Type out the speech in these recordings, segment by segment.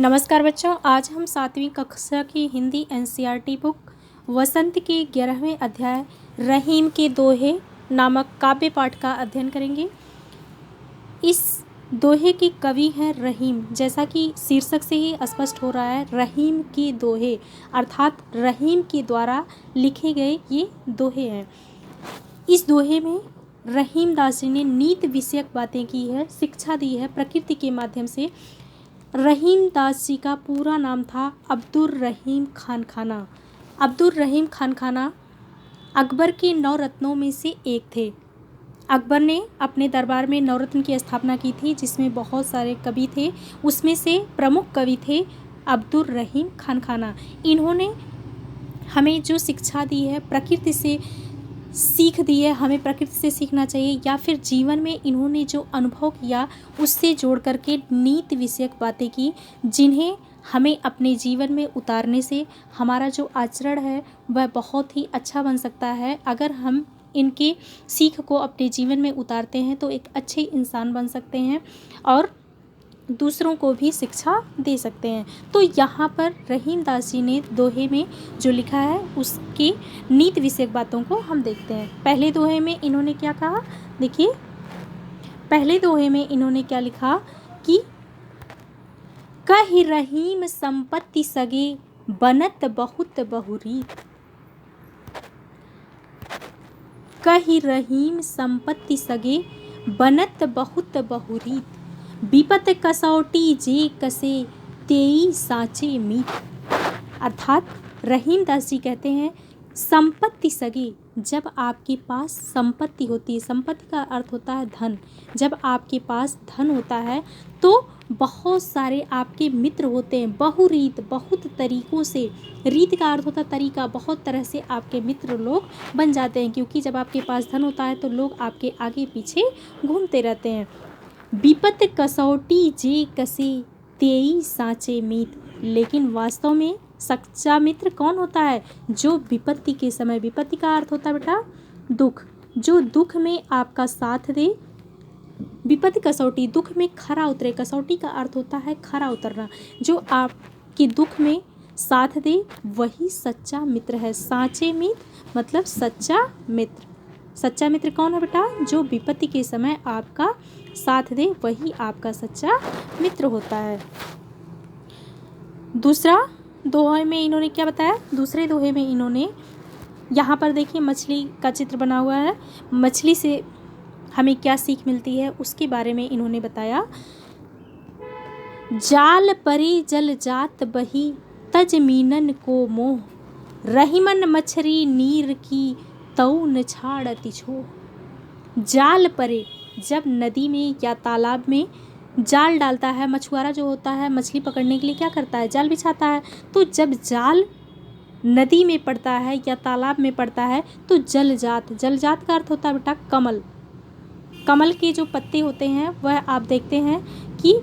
नमस्कार बच्चों, आज हम 7वीं कक्षा की हिंदी एनसीईआरटी बुक वसंत के 11वें अध्याय रहीम के दोहे नामक काव्य पाठ का अध्ययन करेंगे। इस दोहे के कवि हैं रहीम। जैसा कि शीर्षक से ही स्पष्ट हो रहा है, रहीम के दोहे अर्थात रहीम के द्वारा लिखे गए ये दोहे हैं। इस दोहे में रहीम दास जी ने नीति विषयक बातें की है, शिक्षा दी है प्रकृति के माध्यम से। रहीम दास जी का पूरा नाम था अब्दुल रहीम खान खाना। अब्दुल रहीम खान खाना अकबर के 9 रत्नों में से एक थे। अकबर ने अपने दरबार में 9 रत्न की स्थापना की थी, जिसमें बहुत सारे कवि थे। उसमें से प्रमुख कवि थे अब्दुल रहीम खान खाना। इन्होंने हमें जो शिक्षा दी है, प्रकृति से सीख दी है, हमें प्रकृति से सीखना चाहिए, या फिर जीवन में इन्होंने जो अनुभव किया उससे जोड़ करके नीति विषयक बातें की, जिन्हें हमें अपने जीवन में उतारने से हमारा जो आचरण है वह बहुत ही अच्छा बन सकता है। अगर हम इनके सीख को अपने जीवन में उतारते हैं तो एक अच्छे इंसान बन सकते हैं और दूसरों को भी शिक्षा दे सकते हैं। तो यहाँ पर रहीम दास जी ने दोहे में जो लिखा है उसकी नीति विषयक बातों को हम देखते हैं। पहले दोहे में इन्होंने क्या कहा, देखिए पहले दोहे में इन्होंने क्या लिखा कि कहि रहीम संपत्ति सगे बनत बहुत बहुरीत। कहि रहीम संपत्ति सगे बनत बहुत बहुरीत, विपत कसौटी जे कसे तेई साँचे मीत। अर्थात रहीम दास जी कहते हैं, संपत्ति सगी, जब आपके पास संपत्ति होती है, संपत्ति का अर्थ होता है धन। जब आपके पास धन होता है तो बहुत सारे आपके मित्र होते हैं। बहुरीत, बहुत तरीक़ों से, रीत का अर्थ होता है तरीका, बहुत तरह से आपके मित्र लोग बन जाते हैं, क्योंकि जब आपके पास धन होता है तो लोग आपके आगे पीछे घूमते रहते हैं। विपत कसौटी जे कसे तेई साँचे मीत, लेकिन वास्तव में सच्चा मित्र कौन होता है? जो विपत्ति के समय, विपत्ति का अर्थ होता है बेटा दुख, जो दुख में आपका साथ दे। विपत्ति कसौटी, दुख में खरा उतरे, कसौटी का अर्थ होता है खरा उतरना, जो आपके दुख में साथ दे वही सच्चा मित्र है। साँचे मीत मतलब सच्चा मित्र। सच्चा मित्र कौन है बेटा? जो विपत्ति के समय आपका साथ दे वही आपका सच्चा मित्र होता है। दूसरा दोहे में इन्होंने क्या बताया? दूसरे दोहे में इन्होंने यहाँ पर देखिए मछली का चित्र बना हुआ है। मछली से हमें क्या सीख मिलती है उसके बारे में इन्होंने बताया। जाल परे जल जात बही तज मीनन को मोह, रहीमन मछरी नीर की तऊ न छाड़ति छोह। जाल परे, जब नदी में या तालाब में जाल डालता है, मछुआरा जो होता है मछली पकड़ने के लिए क्या करता है? जाल बिछाता है। तो जब जाल नदी में पड़ता है या तालाब में पड़ता है तो जलजात, जलजात का अर्थ होता है बेटा कमल। कमल के जो पत्ते होते हैं वह आप देखते हैं कि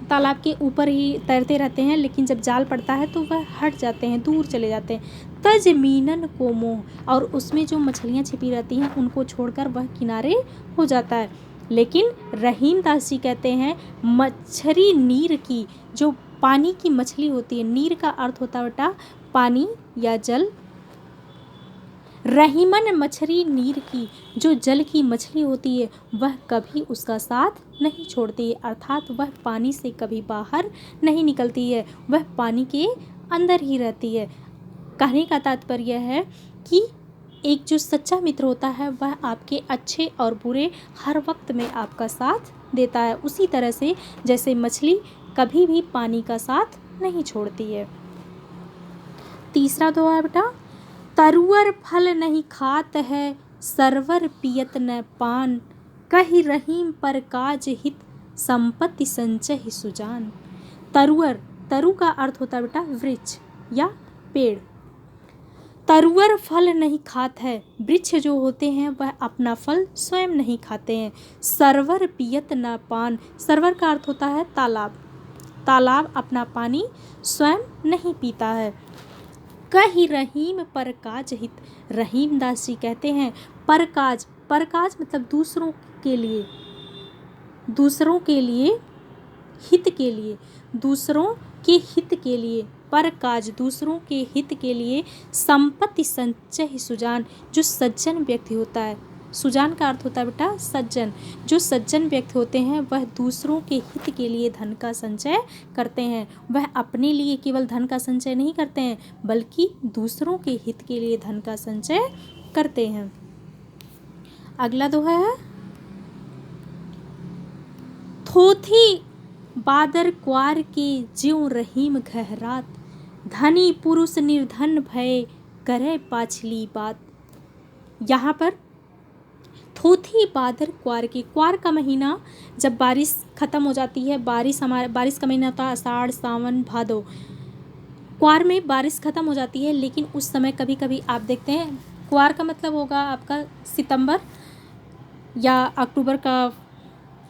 तालाब के ऊपर ही तैरते रहते हैं, लेकिन जब जाल पड़ता है तो वह हट जाते हैं, दूर चले जाते हैं। तज मीनन को मोह, और उसमें जो मछलियाँ छिपी रहती हैं उनको छोड़कर वह किनारे हो जाता है। लेकिन रहीम दास जी कहते हैं मछरी नीर की, जो पानी की मछली होती है, नीर का अर्थ होता है बेटा पानी या जल। रहीमन मछरी नीर की, जो जल की मछली होती है वह कभी उसका साथ नहीं छोड़ती है, अर्थात वह पानी से कभी बाहर नहीं निकलती है, वह पानी के अंदर ही रहती है। कहने का तात्पर्य है कि एक जो सच्चा मित्र होता है वह आपके अच्छे और बुरे हर वक्त में आपका साथ देता है, उसी तरह से जैसे मछली कभी भी पानी का साथ नहीं छोड़ती है। तीसरा दोहा है बेटा, तरुअर फल नहीं खात है सरवर पियत न पान, कहि रहीम पर काज हित संपत्ति संचय सुजान। तरुअर, तरु का अर्थ होता है बेटा वृक्ष या पेड़। तरुअर फल नहीं खात है, वृक्ष जो होते हैं वह अपना फल स्वयं नहीं खाते हैं। सरवर पियत न पान, सरवर का अर्थ होता है तालाब, तालाब अपना पानी स्वयं नहीं पीता है। कहि रहीम पर काज हित, रहीम दास जी कहते हैं परकाज, परकाज मतलब दूसरों के लिए, दूसरों के लिए हित के लिए, दूसरों के हित के लिए, पर काज दूसरों के हित के लिए, संपत्ति संचय सुजान, जो सज्जन व्यक्ति होता है, सुजान का अर्थ होता है बेटा सज्जन, जो सज्जन व्यक्ति होते हैं वह दूसरों के हित के लिए धन का संचय करते हैं। वह अपने लिए केवल धन का संचय नहीं करते हैं बल्कि दूसरों के हित के लिए धन का संचय करते हैं। अगला दोहा है, थोथी बादर क्वार के ज्यों रहीम घहरात, धनी पुरुष निर्धन भय करे पाछली बात। यहाँ पर थोथी बादर क्वार के, क्वार का महीना जब बारिश खत्म हो जाती है, बारिश का महीना होता है आषाढ़ सावन भादो, क्वार में बारिश खत्म हो जाती है, लेकिन उस समय कभी कभी आप देखते हैं, क्वार का मतलब होगा आपका सितंबर या अक्टूबर का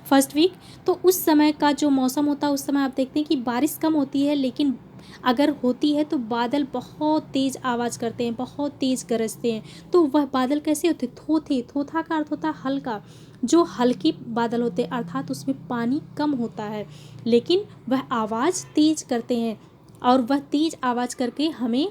फर्स्ट वीक, तो उस समय का जो मौसम होता है उस समय आप देखते हैं कि बारिश कम होती है, लेकिन अगर होती है तो बादल बहुत तेज़ आवाज़ करते हैं, बहुत तेज़ गरजते हैं। तो वह बादल कैसे होते, थोथे, थोथा का अर्थ होता है हल्का, जो हल्के बादल होते हैं अर्थात उसमें पानी कम होता है, लेकिन वह आवाज़ तेज़ करते हैं और वह तेज़ आवाज़ करके हमें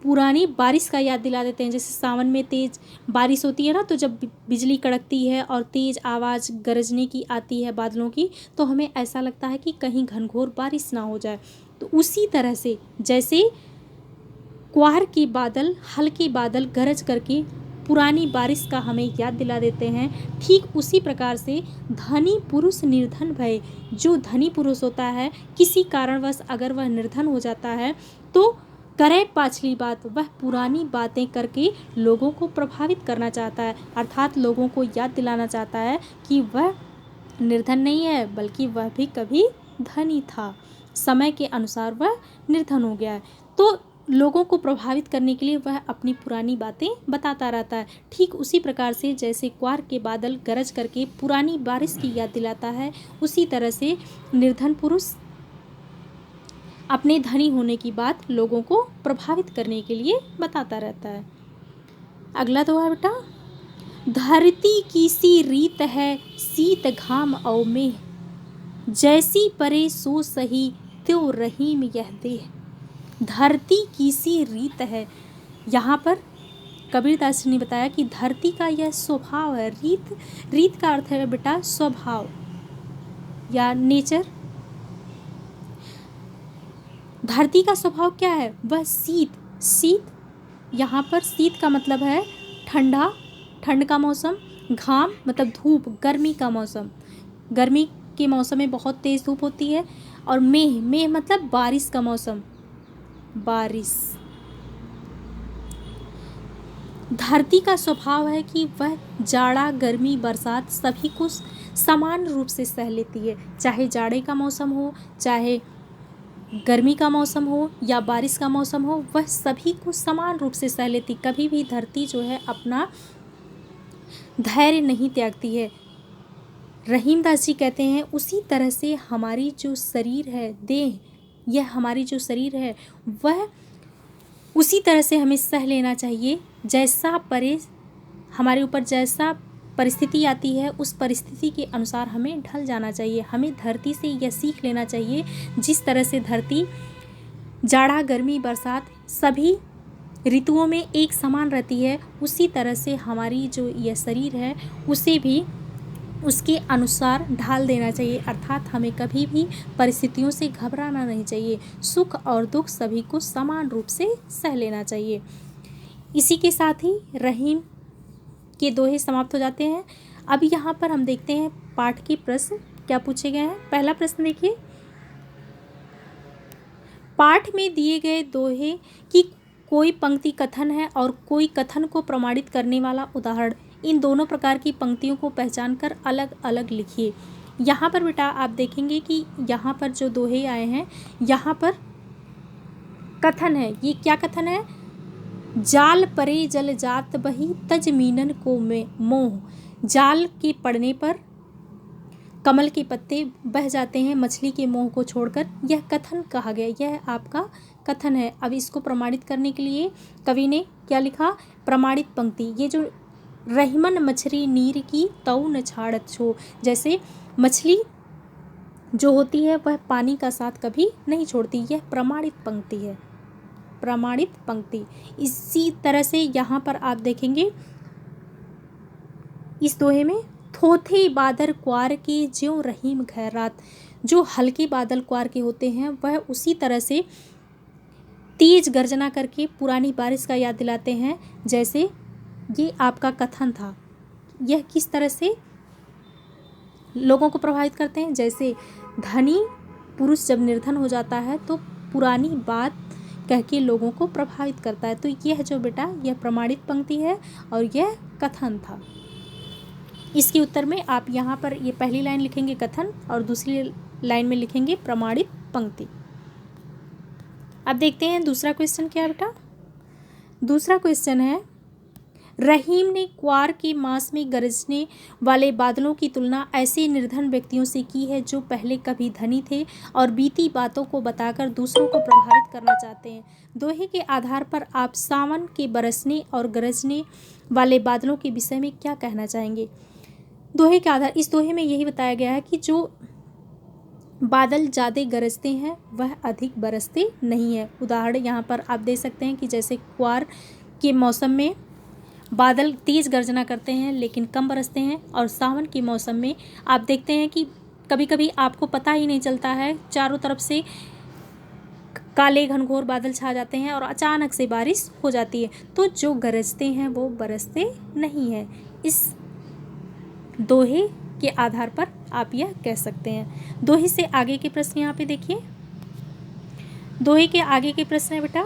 पुरानी बारिश का याद दिला देते हैं। जैसे सावन में तेज़ बारिश होती है ना, तो जब बिजली कड़कती है और तेज़ आवाज़ गरजने की आती है बादलों की, तो हमें ऐसा लगता है कि कहीं घनघोर बारिश ना हो जाए। तो उसी तरह से जैसे क्वार के बादल, हल्के बादल गरज करके पुरानी बारिश का हमें याद दिला देते हैं, ठीक उसी प्रकार से धनी पुरुष निर्धन भय, जो धनी पुरुष होता है किसी कारणवश अगर वह निर्धन हो जाता है तो करे पाछली बात, वह पुरानी बातें करके लोगों को प्रभावित करना चाहता है, अर्थात लोगों को याद दिलाना चाहता है कि वह निर्धन नहीं है बल्कि वह भी कभी धनी था, समय के अनुसार वह निर्धन हो गया है। तो लोगों को प्रभावित करने के लिए वह अपनी पुरानी बातें बताता रहता है। ठीक उसी प्रकार से जैसे क्वार के बादल गरज करके पुरानी बारिश की याद दिलाता है, उसी तरह से निर्धन पुरुष अपने धनी होने की बात लोगों को प्रभावित करने के लिए बताता रहता है। अगला दोहा बेटा, धरती की सी रीत है शीत घाम औ मेह, जैसी परे सो सही त्यों रहीम यह देह। धरती की सी रीत है, यहाँ पर कबीरदास जी ने बताया कि धरती का यह स्वभाव है। रीत का अर्थ है बेटा स्वभाव या नेचर। धरती का स्वभाव क्या है, वह शीत, यहाँ पर शीत का मतलब है ठंडा, ठंड का मौसम, घाम मतलब धूप, गर्मी का मौसम, गर्मी के मौसम में बहुत तेज़ धूप होती है, और मेह मतलब बारिश का मौसम, बारिश। धरती का स्वभाव है कि वह जाड़ा, गर्मी, बरसात सभी को समान रूप से सह लेती है, चाहे जाड़े का मौसम हो, चाहे गर्मी का मौसम हो या बारिश का मौसम हो, वह सभी को समान रूप से सह लेती। कभी भी धरती जो है अपना धैर्य नहीं त्यागती है। रहीमदास जी कहते हैं उसी तरह से हमारी जो शरीर है, देह, यह हमारी जो शरीर है वह उसी तरह से हमें सह लेना चाहिए, जैसा परे हमारे ऊपर जैसा परिस्थिति आती है उस परिस्थिति के अनुसार हमें ढल जाना चाहिए। हमें धरती से यह सीख लेना चाहिए, जिस तरह से धरती जाड़ा, गर्मी, बरसात सभी ऋतुओं में एक समान रहती है, उसी तरह से हमारी जो यह शरीर है उसे भी उसके अनुसार ढाल देना चाहिए, अर्थात हमें कभी भी परिस्थितियों से घबराना नहीं चाहिए। सुख और दुख सभी को समान रूप से सह लेना चाहिए। इसी के साथ ही रहीम के दोहे समाप्त हो जाते हैं। अब यहाँ पर हम देखते हैं पाठ के प्रश्न क्या पूछे गए हैं। पहला प्रश्न देखिए, पाठ में दिए गए दोहे की कोई पंक्ति कथन है और कोई कथन को प्रमाणित करने वाला उदाहरण, इन दोनों प्रकार की पंक्तियों को पहचान कर अलग अलग लिखिए। यहाँ पर बेटा आप देखेंगे कि यहाँ पर जो दोहे आए हैं यहाँ पर कथन है। ये क्या कथन है, जाल परे जल जात बही तज मीनन को में मोह, जाल के पड़ने पर कमल के पत्ते बह जाते हैं मछली के मोह को छोड़कर, यह कथन कहा गया, यह आपका कथन है। अब इसको प्रमाणित करने के लिए कवि ने क्या लिखा, प्रमाणित पंक्ति। ये जो रहीमन मछली नीर की तऊ न छाड़त छो, जैसे मछली जो होती है वह पानी का साथ कभी नहीं छोड़ती। यह प्रमाणित पंक्ति है, प्रमाणित पंक्ति। इसी तरह से यहाँ पर आप देखेंगे इस दोहे में, थोथे बादल क्वार के ज्यों रहीम खैरात। जो हल्के बादल क्वार के होते हैं वह उसी तरह से तेज गर्जना करके पुरानी बारिश का याद दिलाते हैं, जैसे ये आपका कथन था। यह किस तरह से लोगों को प्रभावित करते हैं, जैसे धनी पुरुष जब निर्धन हो जाता है तो पुरानी बात कह के लोगों को प्रभावित करता है। तो यह जो बेटा यह प्रमाणित पंक्ति है और यह कथन था। इसके उत्तर में आप यहाँ पर ये पहली लाइन लिखेंगे कथन और दूसरी लाइन में लिखेंगे प्रमाणित पंक्ति। अब देखते हैं दूसरा क्वेश्चन क्या है बेटा। दूसरा क्वेश्चन है, रहीम ने क्वार के मास में गरजने वाले बादलों की तुलना ऐसे निर्धन व्यक्तियों से की है जो पहले कभी धनी थे और बीती बातों को बताकर दूसरों को प्रभावित करना चाहते हैं। दोहे के आधार पर आप सावन के बरसने और गरजने वाले बादलों के विषय में क्या कहना चाहेंगे। दोहे के आधार, इस दोहे में यही बताया गया है कि जो बादल ज़्यादा गरजते हैं वह अधिक बरसते नहीं है। उदाहरण यहाँ पर आप दे सकते हैं कि जैसे क्वार के मौसम में बादल तेज़ गर्जना करते हैं लेकिन कम बरसते हैं, और सावन के मौसम में आप देखते हैं कि कभी कभी आपको पता ही नहीं चलता है, चारों तरफ से काले घनघोर बादल छा जाते हैं और अचानक से बारिश हो जाती है। तो जो गरजते हैं वो बरसते नहीं हैं। इस दोहे के आधार पर आप यह कह सकते हैं। दोहे से आगे के प्रश्न यहाँ पे देखिए। दोहे के आगे के प्रश्न है बेटा,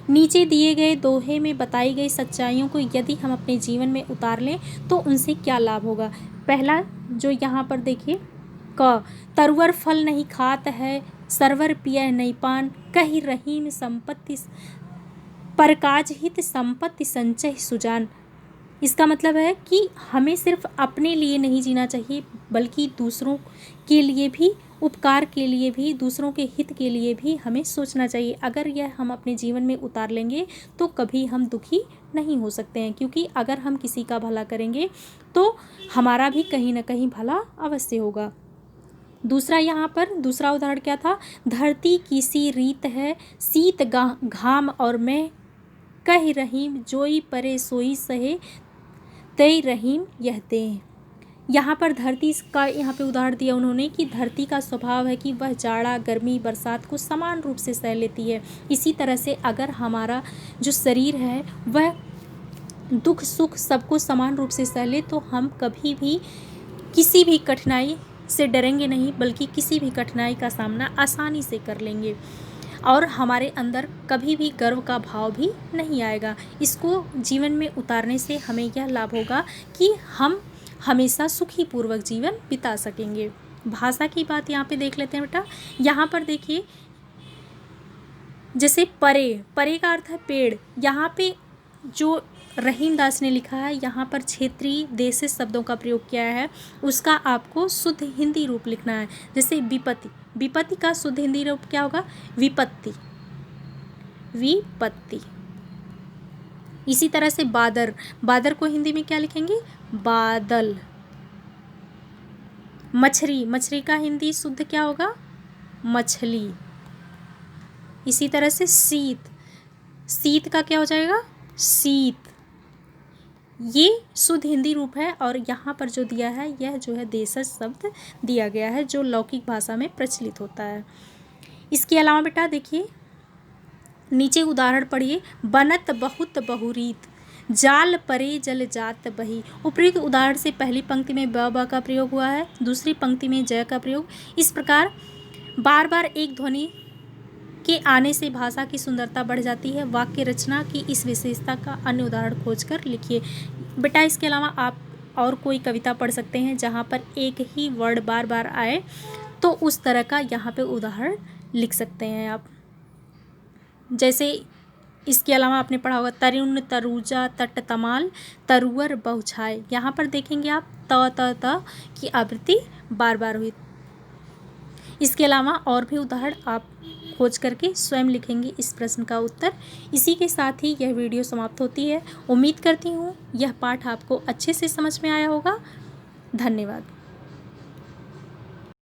नीचे दिए गए दोहे में बताई गई सच्चाइयों को यदि हम अपने जीवन में उतार लें तो उनसे क्या लाभ होगा। पहला जो यहाँ पर देखिए, क तरुवर फल नहीं खात है, सरवर पिय नहीं पान, कही रहीम संपत्ति परकाज हित संपत्ति संचय सुजान। इसका मतलब है कि हमें सिर्फ अपने लिए नहीं जीना चाहिए बल्कि दूसरों के लिए भी, उपकार के लिए भी, दूसरों के हित के लिए भी हमें सोचना चाहिए। अगर यह हम अपने जीवन में उतार लेंगे तो कभी हम दुखी नहीं हो सकते हैं, क्योंकि अगर हम किसी का भला करेंगे तो हमारा भी कहीं ना कहीं भला अवश्य होगा। दूसरा यहाँ पर दूसरा उदाहरण क्या था, धरती की सी रीत है, शीत घाम और मैं, कह रहीम जोई परे सोई सहे, तय रहीम यह दे। यहाँ पर धरती का यहाँ पे उदाहरण दिया उन्होंने कि धरती का स्वभाव है कि वह जाड़ा, गर्मी, बरसात को समान रूप से सह लेती है। इसी तरह से अगर हमारा जो शरीर है वह दुख सुख सबको समान रूप से सह ले तो हम कभी भी किसी भी कठिनाई से डरेंगे नहीं, बल्कि किसी भी कठिनाई का सामना आसानी से कर लेंगे और हमारे अंदर कभी भी गर्व का भाव भी नहीं आएगा। इसको जीवन में उतारने से हमें यह लाभ होगा कि हम हमेशा सुखी पूर्वक जीवन बिता सकेंगे। भाषा की बात यहाँ पे देख लेते हैं बेटा। यहाँ पर देखिए जैसे परे, परे का अर्थ है पेड़। यहाँ पे जो रहीम दास ने लिखा है यहाँ पर क्षेत्रीय देशी शब्दों का प्रयोग किया है, उसका आपको शुद्ध हिंदी रूप लिखना है। जैसे विपत्ति, विपत्ति का शुद्ध हिंदी रूप क्या होगा, विपत्ति, विपत्ति। इसी तरह से बादर, बादर को हिंदी में क्या लिखेंगे, बादल। मछली, मछली का हिंदी शुद्ध क्या होगा, मछली। इसी तरह से शीत, शीत का क्या हो जाएगा, शीत। ये शुद्ध हिंदी रूप है और यहाँ पर जो दिया है यह जो है देशज शब्द दिया गया है जो लौकिक भाषा में प्रचलित होता है। इसके अलावा बेटा देखिए नीचे उदाहरण पढ़िए, बनत बहुत बहुरीत, जाल परे जल जात बही। उपयुक्त उदाहरण से पहली पंक्ति में ब का प्रयोग हुआ है, दूसरी पंक्ति में ज का प्रयोग। इस प्रकार बार बार एक ध्वनि के आने से भाषा की सुंदरता बढ़ जाती है। वाक्य रचना की इस विशेषता का अन्य उदाहरण खोजकर लिखिए। बेटा इसके अलावा आप और कोई कविता पढ़ सकते हैं जहाँ पर एक ही वर्ड बार बार आए, तो उस तरह का यहाँ पे उदाहरण लिख सकते हैं आप। जैसे इसके अलावा आपने पढ़ा होगा तरुण तरुजा तट तमाल तरुअर बहुछाए। यहाँ पर देखेंगे आप त की आवृत्ति बार बार हुई। इसके अलावा और भी उदाहरण आप खोज करके स्वयं लिखेंगे इस प्रश्न का उत्तर। इसी के साथ ही यह वीडियो समाप्त होती है। उम्मीद करती हूँ यह पाठ आपको अच्छे से समझ में आया होगा। धन्यवाद।